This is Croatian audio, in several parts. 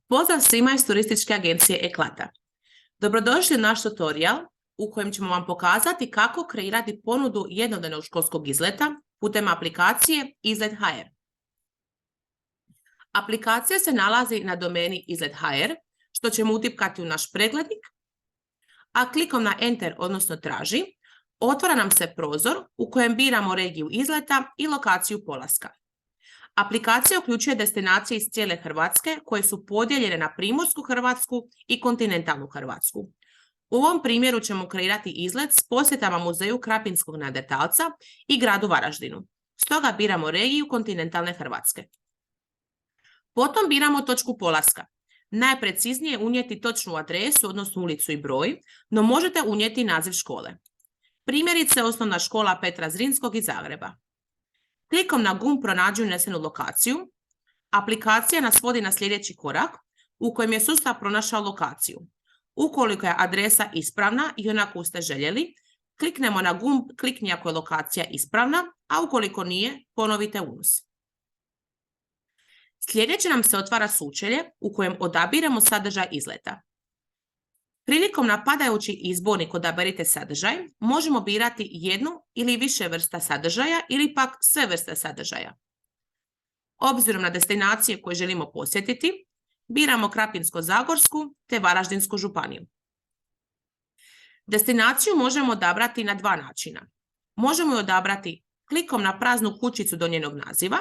Pozdrav svima iz turističke agencije Eklata. Dobrodošli u naš tutorial u kojem ćemo vam pokazati kako kreirati ponudu jednodnevnog školskog izleta putem aplikacije Izlet.hr. Aplikacija se nalazi na domeni Izlet.hr, što ćemo utipkati u naš preglednik, a klikom na Enter, odnosno traži, otvara nam se prozor u kojem biramo regiju izleta i lokaciju polaska. Aplikacija uključuje destinacije iz cijele Hrvatske koje su podijeljene na Primorsku Hrvatsku i Kontinentalnu Hrvatsku. U ovom primjeru ćemo kreirati izlet s posjetama muzeju Krapinskog neandertalca i gradu Varaždinu. Stoga biramo regiju Kontinentalne Hrvatske. Potom biramo točku polaska. Najpreciznije je unijeti točnu adresu, odnosno ulicu i broj, no možete unijeti naziv škole. Primjerice, Osnovna škola Petra Zrinskog iz Zagreba. Klikom na gumb pronađi unesenu lokaciju. Aplikacija nas vodi na sljedeći korak u kojem je sustav pronašao lokaciju. Ukoliko je adresa ispravna i onako ste željeli, kliknemo na gumb klikni ako je lokacija ispravna, a ukoliko nije, ponovite unos. Sljedeće nam se otvara sučelje u kojem odabiremo sadržaj izleta. Prilikom na padajući izbornik odaberite sadržaj, možemo birati jednu ili više vrsta sadržaja ili pak sve vrste sadržaja. Obzirom na destinacije koje želimo posjetiti, biramo Krapinsko-zagorsku te Varaždinsku županiju. Destinaciju možemo odabrati na dva načina. Možemo ju odabrati klikom na praznu kućicu do njenog naziva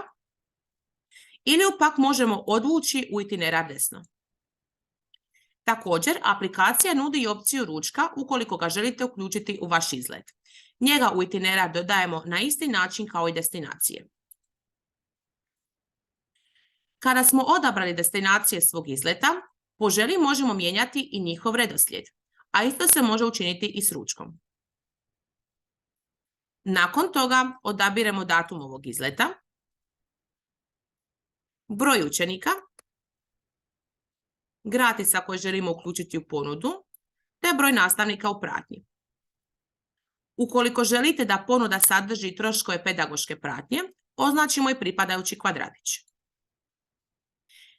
ili ju pak možemo odvući u itinerar desno. Također, aplikacija nudi i opciju ručka ukoliko ga želite uključiti u vaš izlet. Njega u itinerar dodajemo na isti način kao i destinacije. Kada smo odabrali destinacije svog izleta, po želji možemo mijenjati i njihov redoslijed, a isto se može učiniti i s ručkom. Nakon toga odabiremo datum ovog izleta, broj učenika, gratica koje želimo uključiti u ponudu, te broj nastavnika u pratnji. Ukoliko želite da ponuda sadrži troškove pedagoške pratnje, označimo i pripadajući kvadratić.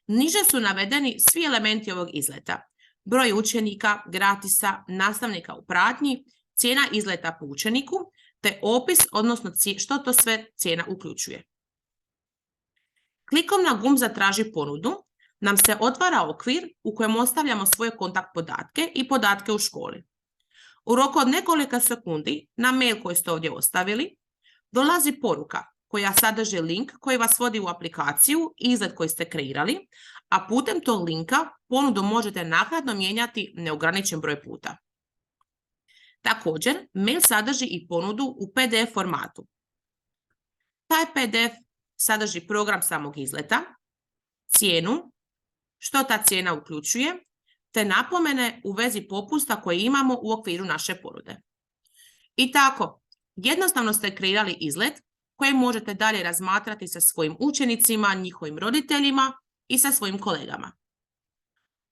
Niže su navedeni svi elementi ovog izleta. Broj učenika, gratisa, nastavnika u pratnji, cijena izleta po učeniku, te opis, odnosno što to sve cijena uključuje. Klikom na gumb Zatraži ponudu, nam se otvara okvir u kojem ostavljamo svoje kontakt podatke i podatke u školi. U roku od nekoliko sekundi na mail koji ste ovdje ostavili dolazi poruka koja sadrži link koji vas vodi u aplikaciju i izlet koji ste kreirali, a putem tog linka ponudu možete naknadno mijenjati neograničen broj puta. Također, mail sadrži i ponudu u PDF formatu. Taj PDF sadrži program samog izleta, cijenu, što ta cijena uključuje, te napomene u vezi popusta koje imamo u okviru naše ponude. I tako, jednostavno ste kreirali izlet koji možete dalje razmatrati sa svojim učenicima, njihovim roditeljima i sa svojim kolegama.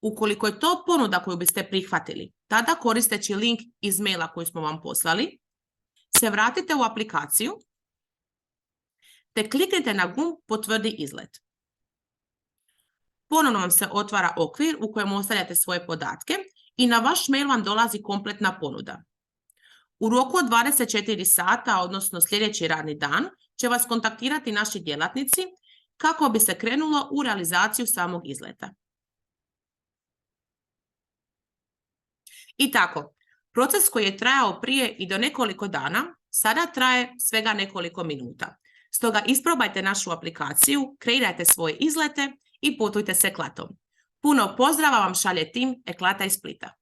Ukoliko je to ponuda koju biste prihvatili, tada koristeći link iz maila koji smo vam poslali, se vratite u aplikaciju te kliknite na gumb Potvrdi izlet. Ponovno vam se otvara okvir u kojem ostavljate svoje podatke i na vaš mail vam dolazi kompletna ponuda. U roku od 24 sata, odnosno sljedeći radni dan, će vas kontaktirati naši djelatnici kako bi se krenulo u realizaciju samog izleta. I tako, proces koji je trajao prije i do nekoliko dana, sada traje svega nekoliko minuta. Stoga isprobajte našu aplikaciju, kreirajte svoje izlete i putujte s Eklatom. Puno pozdrava vam šalje tim Eklata iz Splita.